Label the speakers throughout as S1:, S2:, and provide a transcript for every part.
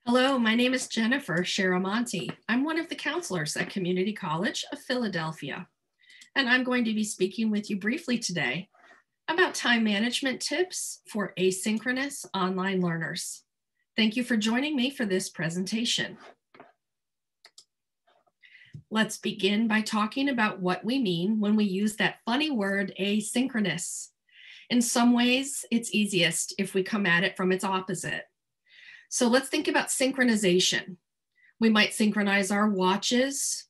S1: Hello, my name is Jennifer Sharamonte. I'm one of the counselors at Community College of Philadelphia, and I'm going to be speaking with you briefly today about time management tips for asynchronous online learners. Thank you for joining me for this presentation. Let's begin by talking about what we mean when we use that funny word asynchronous. In some ways, it's easiest if we come at it from its opposite. So let's think about synchronization. We might synchronize our watches.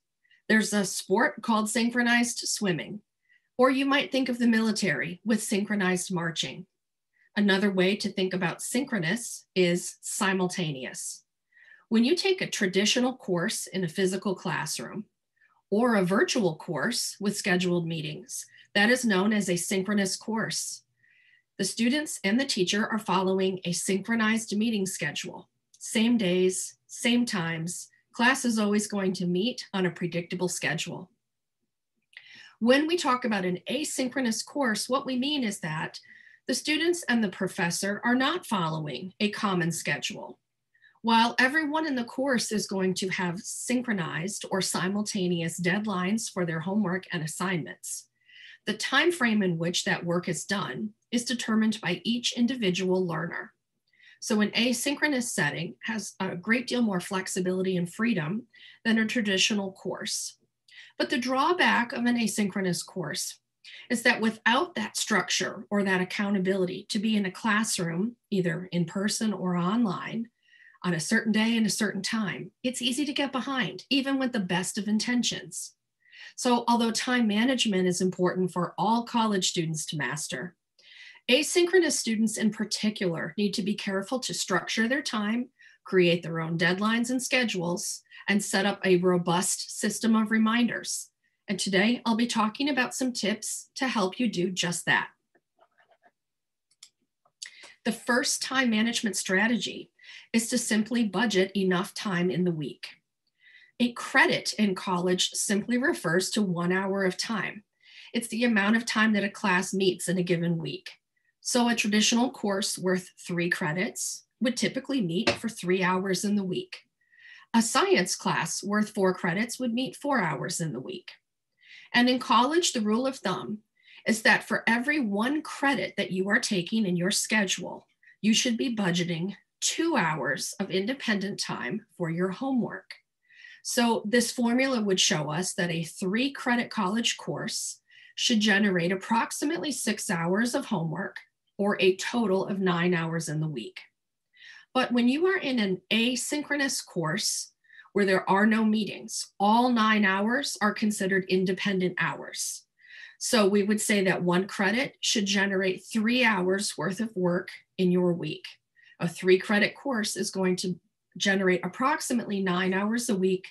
S1: There's a sport called synchronized swimming. Or you might think of the military with synchronized marching. Another way to think about synchronous is simultaneous. When you take a traditional course in a physical classroom or a virtual course with scheduled meetings, that is known as a synchronous course. The students and the teacher are following a synchronized meeting schedule. Same days, same times. Class is always going to meet on a predictable schedule. When we talk about an asynchronous course, what we mean is that the students and the professor are not following a common schedule. While everyone in the course is going to have synchronized or simultaneous deadlines for their homework and assignments, the time frame in which that work is done is determined by each individual learner. So an asynchronous setting has a great deal more flexibility and freedom than a traditional course. But the drawback of an asynchronous course is that without that structure or that accountability to be in a classroom, either in person or online, on a certain day and a certain time, it's easy to get behind, even with the best of intentions. So although time management is important for all college students to master, asynchronous students in particular need to be careful to structure their time, create their own deadlines and schedules, and set up a robust system of reminders. And today I'll be talking about some tips to help you do just that. The first time management strategy is to simply budget enough time in the week. A credit in college simply refers to 1 hour of time. It's the amount of time that a class meets in a given week. So a traditional course worth 3 credits would typically meet for 3 hours in the week. A science class worth 4 credits would meet 4 hours in the week. And in college, the rule of thumb is that for every 1 credit that you are taking in your schedule, you should be budgeting 2 hours of independent time for your homework. So this formula would show us that a 3 credit college course should generate approximately 6 hours of homework, or a total of 9 hours in the week. But when you are in an asynchronous course where there are no meetings, all 9 hours are considered independent hours. So we would say that 1 credit should generate 3 hours worth of work in your week. A 3 credit course is going to generate approximately 9 hours a week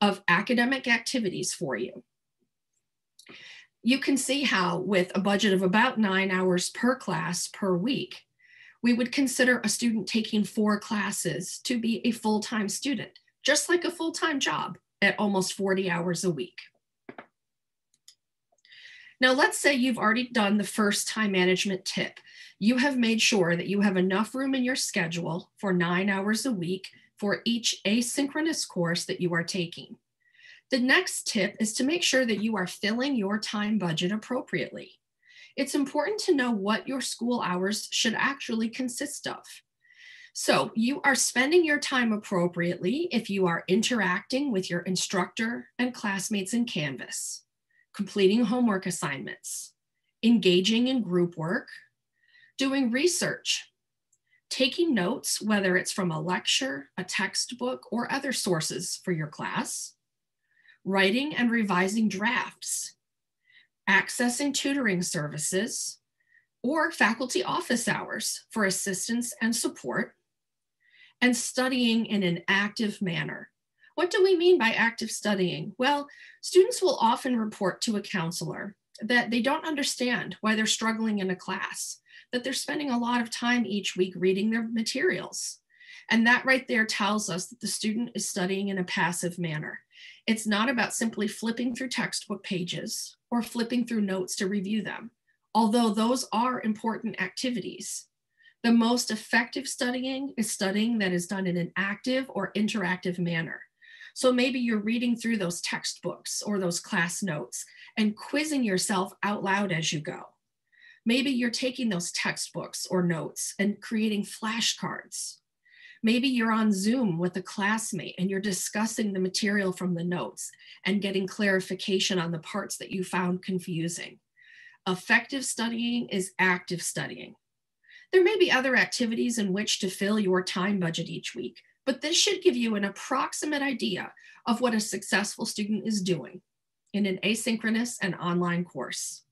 S1: of academic activities for you. You can see how with a budget of about 9 hours per class per week, we would consider a student taking 4 classes to be a full-time student, just like a full-time job at almost 40 hours a week. Now, let's say you've already done the first time management tip. You have made sure that you have enough room in your schedule for 9 hours a week for each asynchronous course that you are taking. The next tip is to make sure that you are filling your time budget appropriately. It's important to know what your school hours should actually consist of. So you are spending your time appropriately if you are interacting with your instructor and classmates in Canvas, completing homework assignments, engaging in group work, doing research, taking notes, whether it's from a lecture, a textbook, or other sources for your class, writing and revising drafts, accessing tutoring services, or faculty office hours for assistance and support, and studying in an active manner. What do we mean by active studying? Well, students will often report to a counselor that they don't understand why they're struggling in a class, that they're spending a lot of time each week reading their materials. And that right there tells us that the student is studying in a passive manner. It's not about simply flipping through textbook pages or flipping through notes to review them, although those are important activities. The most effective studying is studying that is done in an active or interactive manner. So maybe you're reading through those textbooks or those class notes and quizzing yourself out loud as you go. Maybe you're taking those textbooks or notes and creating flashcards. Maybe you're on Zoom with a classmate and you're discussing the material from the notes and getting clarification on the parts that you found confusing. Effective studying is active studying. There may be other activities in which to fill your time budget each week, but this should give you an approximate idea of what a successful student is doing in an asynchronous and online course.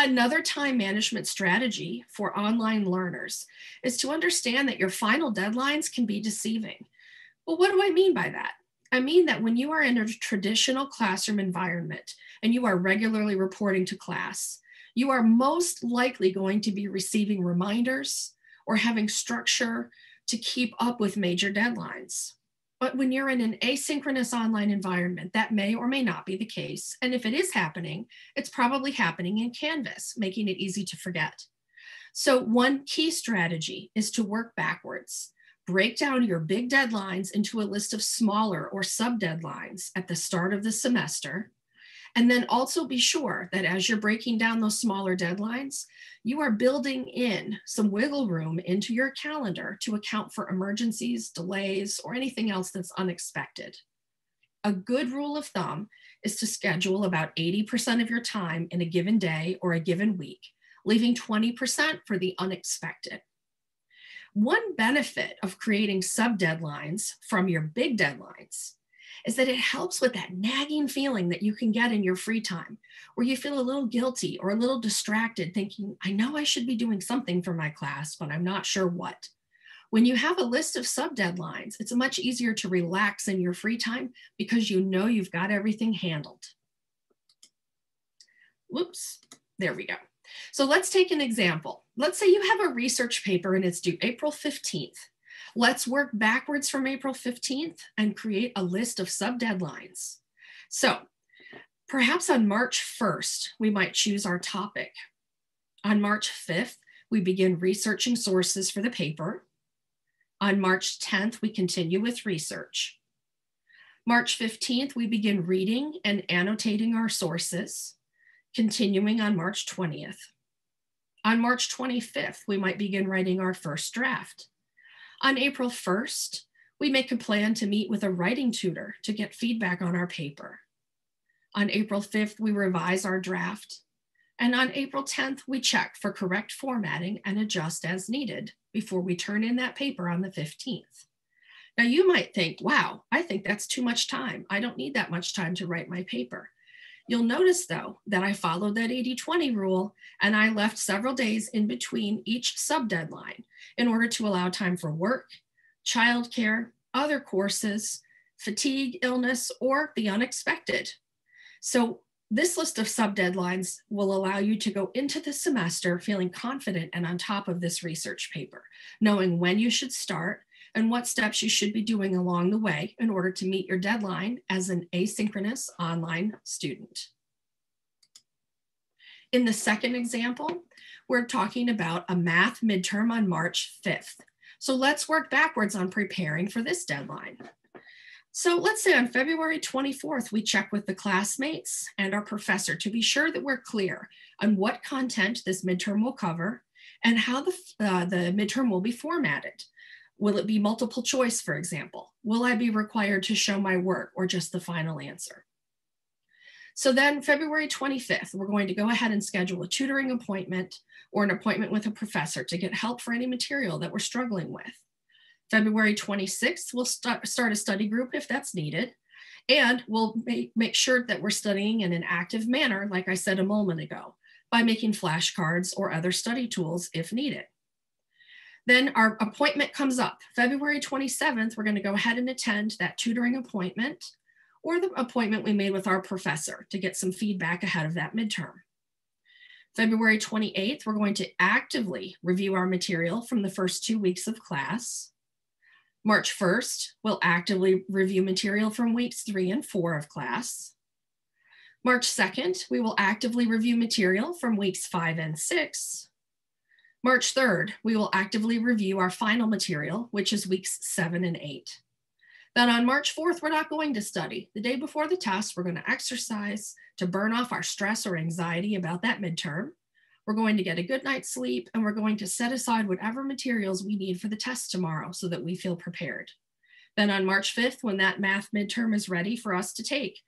S1: Another time management strategy for online learners is to understand that your final deadlines can be deceiving. Well, what do I mean by that? I mean that when you are in a traditional classroom environment and you are regularly reporting to class, you are most likely going to be receiving reminders or having structure to keep up with major deadlines. But when you're in an asynchronous online environment, that may or may not be the case. And if it is happening, it's probably happening in Canvas, making it easy to forget. So one key strategy is to work backwards. Break down your big deadlines into a list of smaller or sub-deadlines at the start of the semester. And then also be sure that as you're breaking down those smaller deadlines, you are building in some wiggle room into your calendar to account for emergencies, delays, or anything else that's unexpected. A good rule of thumb is to schedule about 80% of your time in a given day or a given week, leaving 20% for the unexpected. One benefit of creating sub-deadlines from your big deadlines is that it helps with that nagging feeling that you can get in your free time, where you feel a little guilty or a little distracted thinking, I know I should be doing something for my class, but I'm not sure what. When you have a list of sub-deadlines, it's much easier to relax in your free time because you know you've got everything handled. Whoops, there we go. So let's take an example. Let's say you have a research paper and it's due April 15th. Let's work backwards from April 15th and create a list of sub-deadlines. So perhaps on March 1st, we might choose our topic. On March 5th, we begin researching sources for the paper. On March 10th, we continue with research. March 15th, we begin reading and annotating our sources, continuing on March 20th. On March 25th, we might begin writing our first draft. On April 1st, we make a plan to meet with a writing tutor to get feedback on our paper. On April 5th, we revise our draft. And on April 10th, we check for correct formatting and adjust as needed before we turn in that paper on the 15th. Now you might think, wow, I think that's too much time. I don't need that much time to write my paper. You'll notice though that I followed that 80-20 rule and I left several days in between each sub-deadline in order to allow time for work, childcare, other courses, fatigue, illness, or the unexpected. So this list of sub-deadlines will allow you to go into the semester feeling confident and on top of this research paper, knowing when you should start and what steps you should be doing along the way in order to meet your deadline as an asynchronous online student. In the second example, we're talking about a math midterm on March 5th. So let's work backwards on preparing for this deadline. So let's say on February 24th, we check with the classmates and our professor to be sure that we're clear on what content this midterm will cover and how the midterm will be formatted. Will it be multiple choice, for example? Will I be required to show my work or just the final answer? So then February 25th, we're going to go ahead and schedule a tutoring appointment or an appointment with a professor to get help for any material that we're struggling with. February 26th, we'll start a study group if that's needed. And we'll make sure that we're studying in an active manner, like I said a moment ago, by making flashcards or other study tools if needed. Then our appointment comes up. February 27th, we're going to go ahead and attend that tutoring appointment or the appointment we made with our professor to get some feedback ahead of that midterm. February 28th, we're going to actively review our material from the first 2 weeks of class. March 1st, we'll actively review material from weeks 3 and 4 of class. March 2nd, we will actively review material from weeks 5 and 6. March 3rd, we will actively review our final material, which is weeks 7 and 8. Then on March 4th, we're not going to study. The day before the test, we're going to exercise to burn off our stress or anxiety about that midterm. We're going to get a good night's sleep, and we're going to set aside whatever materials we need for the test tomorrow so that we feel prepared. Then on March 5th, when that math midterm is ready for us to take,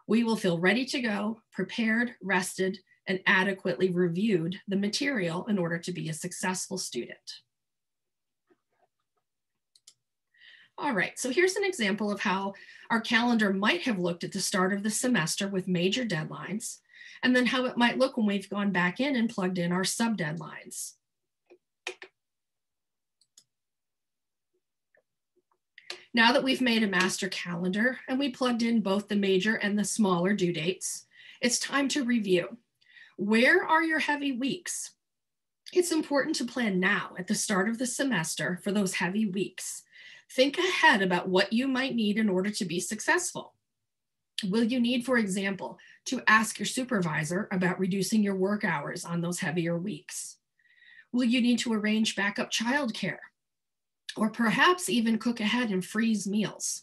S1: we will feel ready to go, prepared, rested, and adequately reviewed the material in order to be a successful student. All right, so here's an example of how our calendar might have looked at the start of the semester with major deadlines, and then how it might look when we've gone back in and plugged in our sub deadlines. Now that we've made a master calendar and we plugged in both the major and the smaller due dates, it's time to review. Where are your heavy weeks? It's important to plan now at the start of the semester for those heavy weeks. Think ahead about what you might need in order to be successful. Will you need, for example, to ask your supervisor about reducing your work hours on those heavier weeks? Will you need to arrange backup childcare? Or perhaps even cook ahead and freeze meals?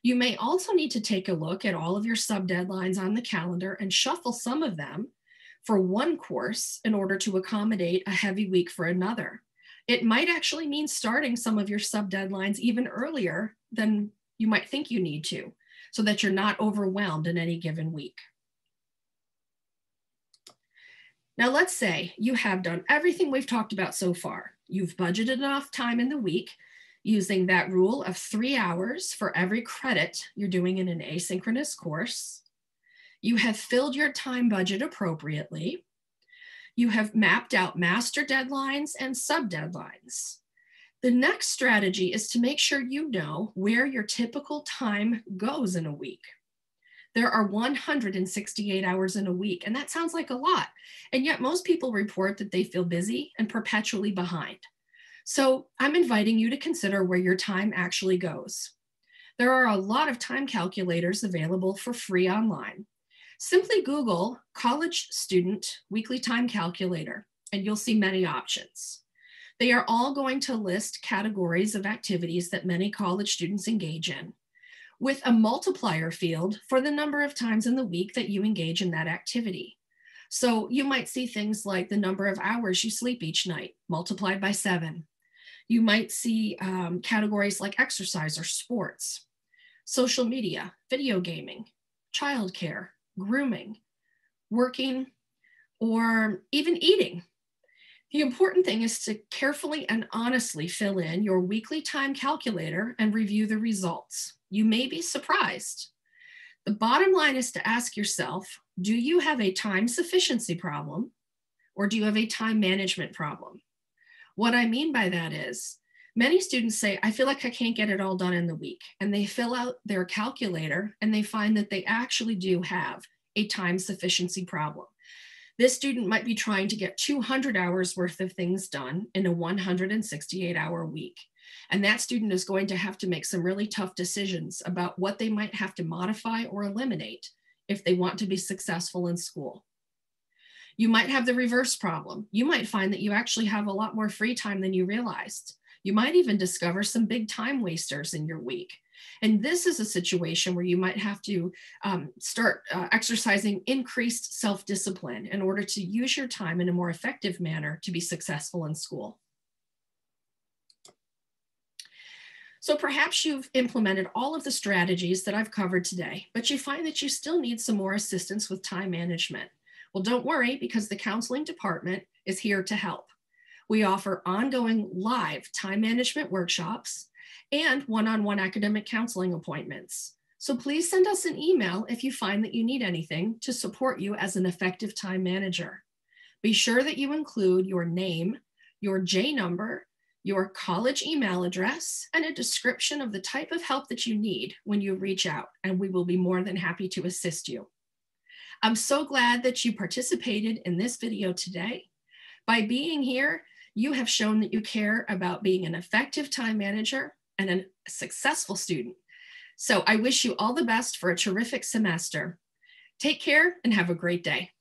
S1: You may also need to take a look at all of your sub deadlines on the calendar and shuffle some of them for one course in order to accommodate a heavy week for another. It might actually mean starting some of your sub deadlines even earlier than you might think you need to, so that you're not overwhelmed in any given week. Now let's say you have done everything we've talked about so far. You've budgeted enough time in the week using that rule of 3 hours for every credit you're doing in an asynchronous course. You have filled your time budget appropriately. You have mapped out master deadlines and sub deadlines. The next strategy is to make sure you know where your typical time goes in a week. There are 168 hours in a week, and that sounds like a lot. And yet most people report that they feel busy and perpetually behind. So I'm inviting you to consider where your time actually goes. There are a lot of time calculators available for free online. Simply Google college student weekly time calculator, and you'll see many options. They are all going to list categories of activities that many college students engage in, with a multiplier field for the number of times in the week that you engage in that activity. So you might see things like the number of hours you sleep each night multiplied by 7. You might see categories like exercise or sports, social media, video gaming, childcare, grooming, working, or even eating. The important thing is to carefully and honestly fill in your weekly time calculator and review the results. You may be surprised. The bottom line is to ask yourself, do you have a time sufficiency problem or do you have a time management problem? What I mean by that is, many students say, I feel like I can't get it all done in the week. And they fill out their calculator and they find that they actually do have a time sufficiency problem. This student might be trying to get 200 hours worth of things done in a 168-hour week. And that student is going to have to make some really tough decisions about what they might have to modify or eliminate if they want to be successful in school. You might have the reverse problem. You might find that you actually have a lot more free time than you realized. You might even discover some big time wasters in your week. And this is a situation where you might have to start exercising increased self-discipline in order to use your time in a more effective manner to be successful in school. So perhaps you've implemented all of the strategies that I've covered today, but you find that you still need some more assistance with time management. Well, don't worry, because the counseling department is here to help. We offer ongoing live time management workshops and one-on-one academic counseling appointments. So please send us an email if you find that you need anything to support you as an effective time manager. Be sure that you include your name, your J number, your college email address, and a description of the type of help that you need when you reach out, and we will be more than happy to assist you. I'm so glad that you participated in this video today. By being here, you have shown that you care about being an effective time manager and a successful student. So I wish you all the best for a terrific semester. Take care and have a great day.